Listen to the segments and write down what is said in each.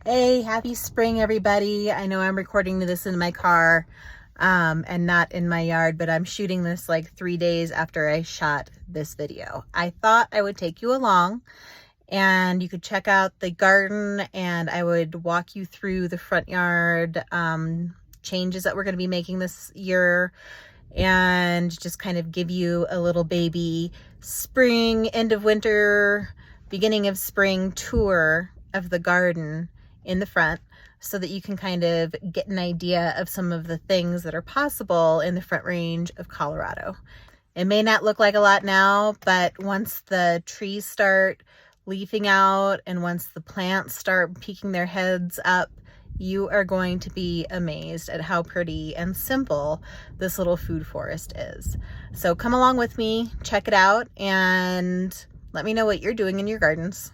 Hey, happy spring, everybody. I know I'm recording this in my car and not in my yard, but I'm shooting this like 3 days after I shot this video. I thought I would take you along and you could check out the garden and I would walk you through the front yard changes that we're going to be making this year and just kind of give you a little baby spring, end of winter, beginning of spring tour of the garden in the front so that you can kind of get an idea of some of the things that are possible in the Front Range of Colorado. It may not look like a lot now, but once the trees start leafing out and once the plants start peeking their heads up, you are going to be amazed at how pretty and simple this little food forest is. So come along with me, check it out, and let me know what you're doing in your gardens.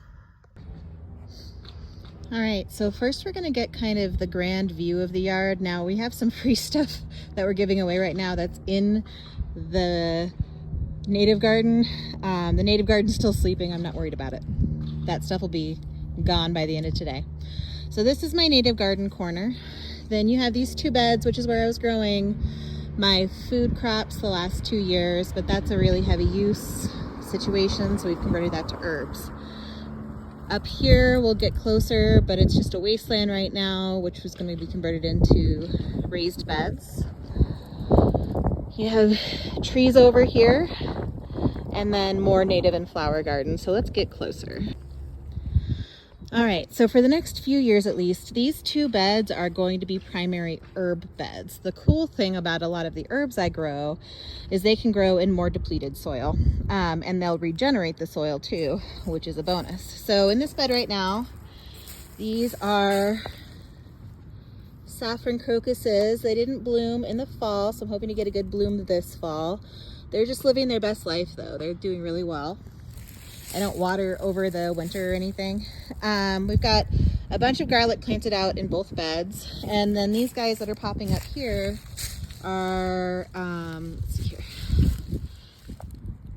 All right, so first we're gonna get kind of the grand view of the yard. Now we have some free stuff that we're giving away right now that's in the native garden. The native garden's still sleeping, I'm not worried about it. That stuff will be gone by the end of today. So this is my native garden corner. Then you have these 2 beds, which is where I was growing my food crops the last 2 years, but that's a really heavy use situation, so we've converted that to herbs. Up here we'll get closer, but it's just a wasteland right now, which was going to be converted into raised beds. You have trees over here and then more native and flower gardens. So let's get closer. All right, so for the next few years at least, these 2 beds are going to be primary herb beds. The cool thing about a lot of the herbs I grow is they can grow in more depleted soil, and they'll regenerate the soil too, which is a bonus. So in this bed right now, these are saffron crocuses. They didn't bloom in the fall, so I'm hoping to get a good bloom this fall. They're just living their best life though. They're doing really well. I don't water over the winter or anything. We've got a bunch of garlic planted out in both beds. And then these guys that are popping up here are, let's see here.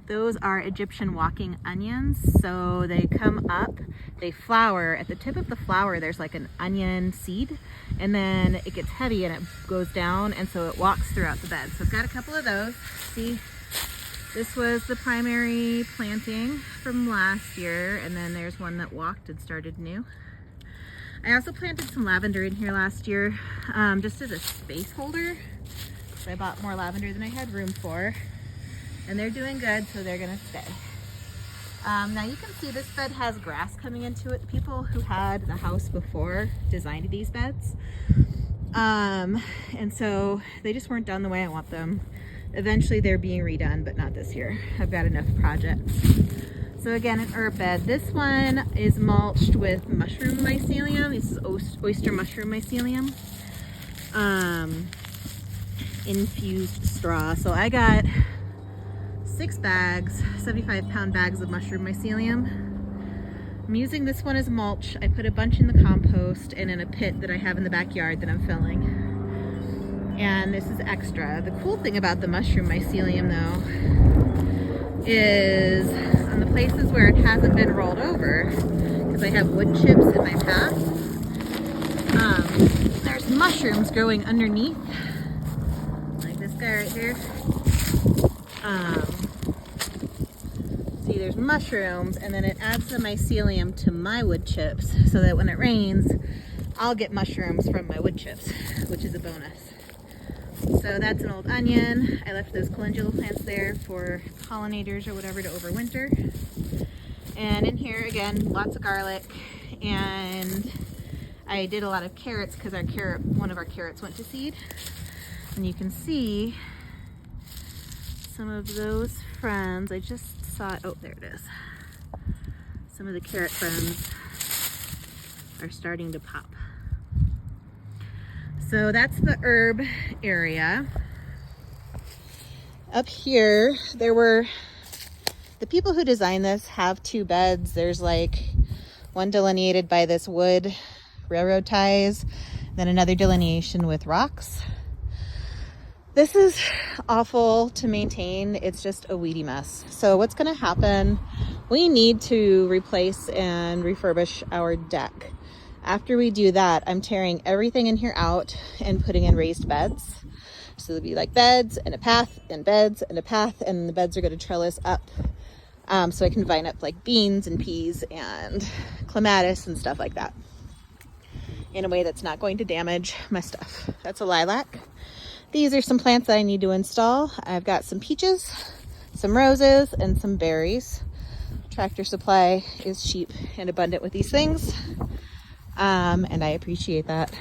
Those are Egyptian walking onions. So they come up, they flower. At the tip of the flower, there's like an onion seed. And then it gets heavy and it goes down. And so it walks throughout the bed. So I've got a couple of those. See? This was the primary planting from last year, and then there's one that walked and started new. I also planted some lavender in here last year, just as a space holder. So I bought more lavender than I had room for, and they're doing good, so they're gonna stay. Now you can see this bed has grass coming into it. The people who had the house before designed these beds. And so they just weren't done the way I want them. Eventually they're being redone, but not this year. I've got enough projects. So again, an herb bed. This one is mulched with mushroom mycelium. This is oyster mushroom mycelium. Infused straw. So I got 6 bags, 75-pound bags of mushroom mycelium. I'm using this one as mulch. I put a bunch in the compost and in a pit that I have in the backyard that I'm filling. And this is extra. The cool thing about the mushroom mycelium though is on the places where it hasn't been rolled over, because I have wood chips in my path, there's mushrooms growing underneath, like this guy right here. See, there's mushrooms, and then it adds the mycelium to my wood chips so that when it rains, I'll get mushrooms from my wood chips, which is a bonus. So that's an old onion. I left those calendula plants there for pollinators or whatever to overwinter. And in here again, lots of garlic, and I did a lot of carrots because one of our carrots went to seed. And you can see some of those friends. I just saw it. Oh, there it is. Some of the carrot friends are starting to pop. So that's the herb area. Up here, the people who designed this have 2 beds. There's like one delineated by this wood railroad ties, then another delineation with rocks. This is awful to maintain. It's just a weedy mess. So what's gonna happen, we need to replace and refurbish our deck. After we do that, I'm tearing everything in here out and putting in raised beds. So there'll be like beds and a path and beds and a path, and the beds are going to trellis up, so I can vine up like beans and peas and clematis and stuff like that in a way that's not going to damage my stuff. That's a lilac. These are some plants that I need to install. I've got some peaches, some roses, and some berries. Tractor Supply is cheap and abundant with these things, and I appreciate that.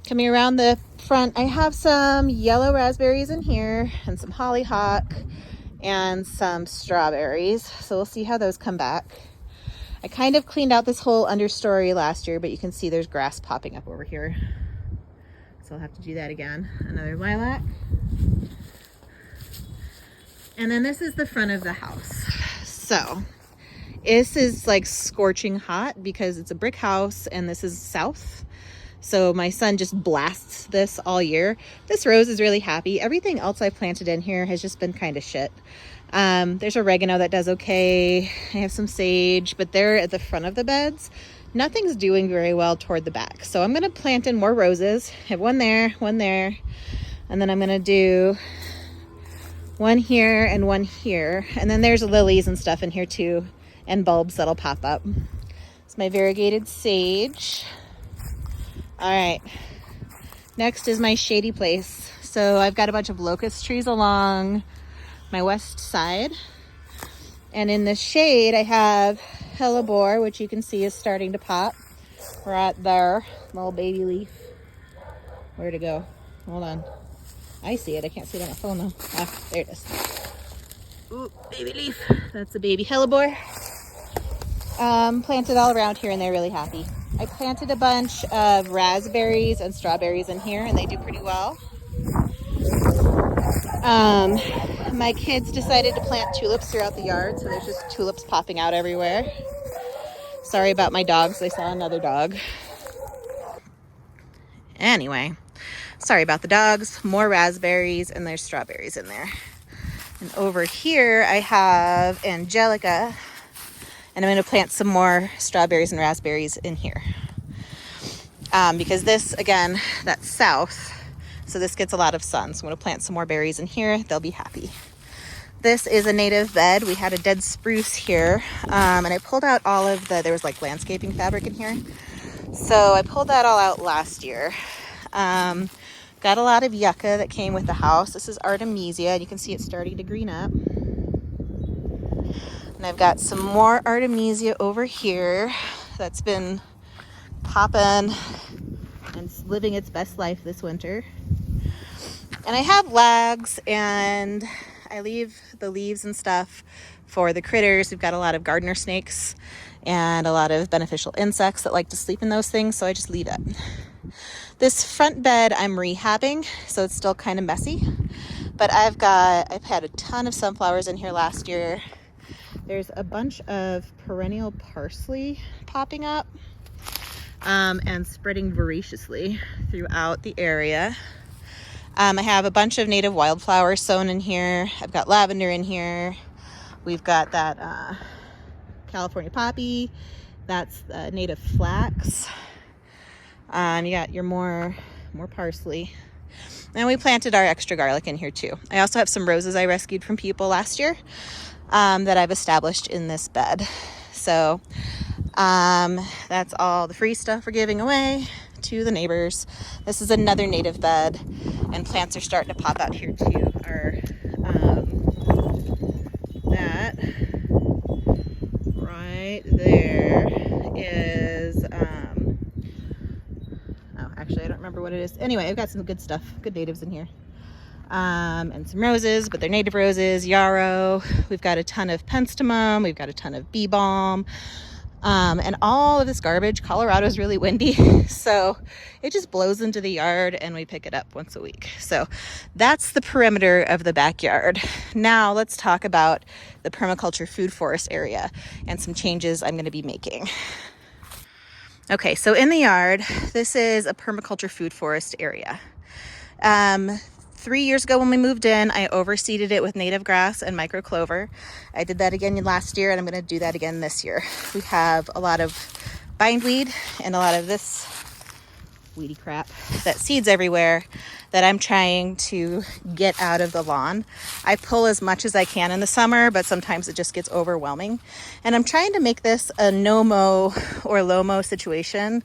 Coming around the front, I have some yellow raspberries in here and some hollyhock and some strawberries, so we'll see how those come back. I kind of cleaned out this whole understory last year, but you can see there's grass popping up over here, so I'll have to do that again. Another lilac. And then this is the front of the house. So this is like scorching hot because it's a brick house and this is south. So my son just blasts this all year. This rose is really happy. Everything else I've planted in here has just been kind of shit. There's oregano that does okay. I have some sage, but they're at the front of the beds. Nothing's doing very well toward the back. So I'm going to plant in more roses. I have one there, and then I'm going to do one here and one here. And then there's lilies and stuff in here too, and bulbs that'll pop up. It's my variegated sage. All right, next is my shady place. So I've got a bunch of locust trees along my west side. And in the shade, I have hellebore, which you can see is starting to pop right there. Little baby leaf. Where'd it go? Hold on. I see it. I can't see it on my phone though. Ah, there it is. Ooh, baby leaf. That's a baby hellebore. Planted all around here and they're really happy. I planted a bunch of raspberries and strawberries in here and they do pretty well. My kids decided to plant tulips throughout the yard, so there's just tulips popping out everywhere. Sorry about my dogs, they saw another dog. Anyway, sorry about the dogs. More raspberries and there's strawberries in there. And over here I have angelica, and I'm going to plant some more strawberries and raspberries in here. Because this, again, that's south, so this gets a lot of sun. So I'm going to plant some more berries in here. They'll be happy. This is a native bed. We had a dead spruce here, and I pulled out all of there was like landscaping fabric in here. So I pulled that all out last year. Got a lot of yucca that came with the house. This is Artemisia, and you can see it's starting to green up. And I've got some more Artemisia over here that's been popping and living its best life this winter. And I have lags, and I leave the leaves and stuff for the critters. We've got a lot of gardener snakes and a lot of beneficial insects that like to sleep in those things, so I just leave it. This front bed I'm rehabbing, so it's still kind of messy, but I've had a ton of sunflowers in here last year. There's a bunch of perennial parsley popping up and spreading voraciously throughout the area. I have a bunch of native wildflowers sown in here. I've got lavender in here. We've got that California poppy. That's native flax. And you got your more parsley. And we planted our extra garlic in here too. I also have some roses I rescued from people last year that I've established in this bed. So that's all the free stuff we're giving away to the neighbors. This is another native bed, and plants are starting to pop out here too. That right there is actually I don't remember what it is. Anyway, I've got some good stuff, good natives in here. And some roses, but they're native roses, yarrow. We've got a ton of penstemon. We've got a ton of bee balm. And all of this garbage. Colorado's really windy, so it just blows into the yard and we pick it up once a week. So that's the perimeter of the backyard. Now let's talk about the permaculture food forest area and some changes I'm going to be making. Okay, so in the yard, this is a permaculture food forest area. 3 years ago when we moved in, I overseeded it with native grass and micro clover. I did that again last year, and I'm going to do that again this year. We have a lot of bindweed and a lot of this weedy crap that seeds everywhere that I'm trying to get out of the lawn. I pull as much as I can in the summer, but sometimes it just gets overwhelming. And I'm trying to make this a no-mow or low-mow situation.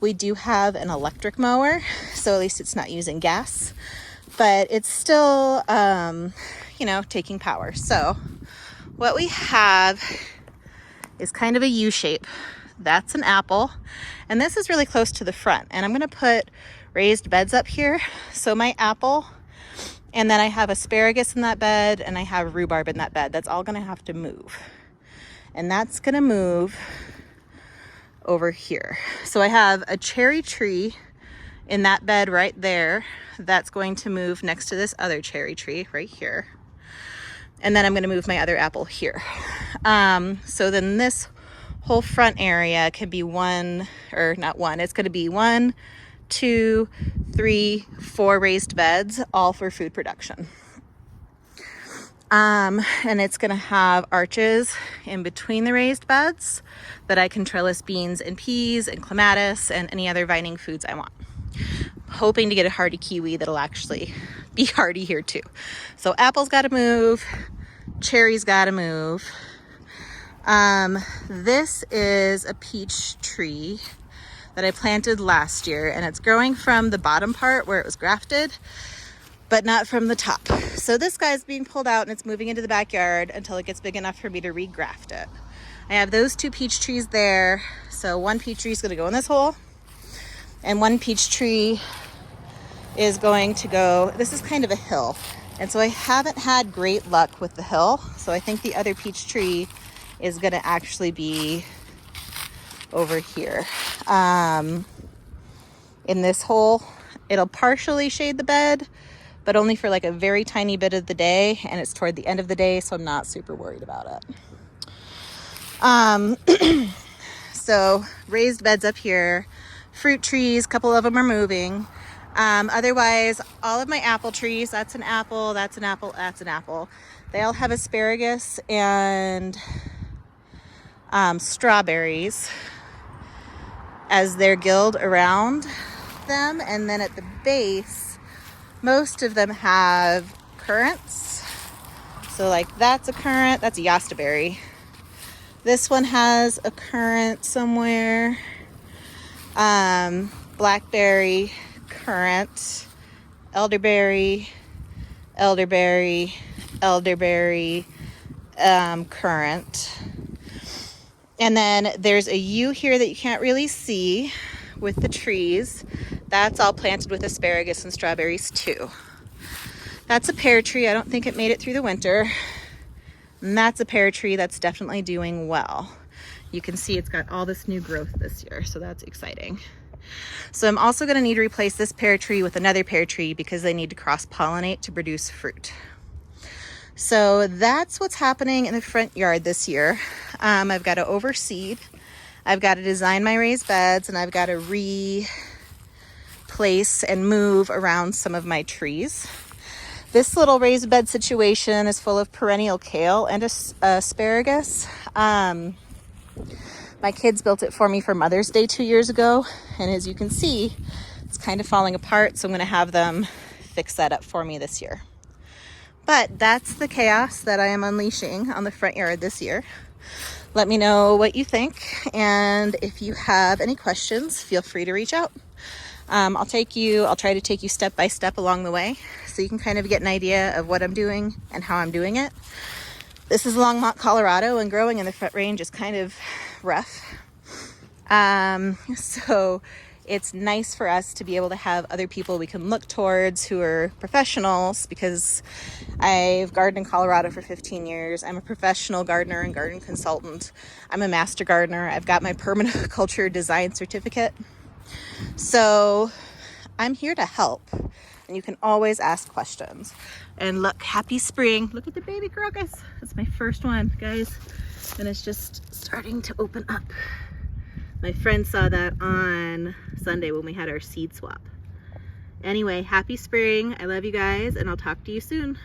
We do have an electric mower, so at least it's not using gas, but it's still, you know, taking power. So what we have is kind of a U shape. That's an apple, and this is really close to the front, and I'm going to put raised beds up here. So my apple, and then I have asparagus in that bed, and I have rhubarb in that bed. That's all going to have to move, and that's going to move over here. So I have a cherry tree in that bed right there that's going to move next to this other cherry tree right here, and then I'm going to move my other apple here. So then this whole front area could be one, or not one, it's going to be 1, 2, 3, 4 raised beds, all for food production. And it's going to have arches in between the raised beds that I can trellis beans and peas and clematis and any other vining foods I want. Hoping to get a hardy kiwi that'll actually be hardy here too. So apple's got to move, cherry's got to move. This is a peach tree that I planted last year, and it's growing from the bottom part where it was grafted, but not from the top. So this guy's being pulled out and it's moving into the backyard until it gets big enough for me to regraft it. I have those 2 peach trees there. So one peach tree is going to go in this hole, and one peach tree is going to go, this is kind of a hill. And so I haven't had great luck with the hill. So I think the other peach tree is going to actually be over here. In this hole, it'll partially shade the bed, but only for like a very tiny bit of the day, and it's toward the end of the day, so I'm not super worried about it. So raised beds up here, fruit trees, a couple of them are moving. Otherwise, all of my apple trees, that's an apple, that's an apple, that's an apple. They all have asparagus and strawberries as their guild around them, and then at the base most of them have currants. So like that's a currant, that's a yastaberry. This one has a currant somewhere, blackberry, currant, elderberry, elderberry, elderberry, currant. And then there's a U here that you can't really see with the trees. That's all planted with asparagus and strawberries too. That's a pear tree. I don't think it made it through the winter. And that's a pear tree that's definitely doing well. You can see it's got all this new growth this year, so that's exciting. So I'm also going to need to replace this pear tree with another pear tree because they need to cross-pollinate to produce fruit. So that's what's happening in the front yard this year. I've got to overseed, I've got to design my raised beds, and I've got to replace and move around some of my trees. This little raised bed situation is full of perennial kale and asparagus. My kids built it for me for Mother's Day 2 years ago, and as you can see, it's kind of falling apart, so I'm going to have them fix that up for me this year. But that's the chaos that I am unleashing on the front yard this year. Let me know what you think, and if you have any questions, feel free to reach out. I'll try to take you step by step along the way so you can kind of get an idea of what I'm doing and how I'm doing it. This is Longmont, Colorado, and growing in the front range is kind of rough. So it's nice for us to be able to have other people we can look towards who are professionals, because I've gardened in Colorado for 15 years. I'm a professional gardener and garden consultant. I'm a master gardener. I've got my Permaculture design certificate. So I'm here to help, and you can always ask questions. And look, happy spring. Look at the baby crocus. It's my first one, guys, and it's just starting to open up. My friend saw that on Sunday when we had our seed swap. Anyway, happy spring. I love you guys, and I'll talk to you soon.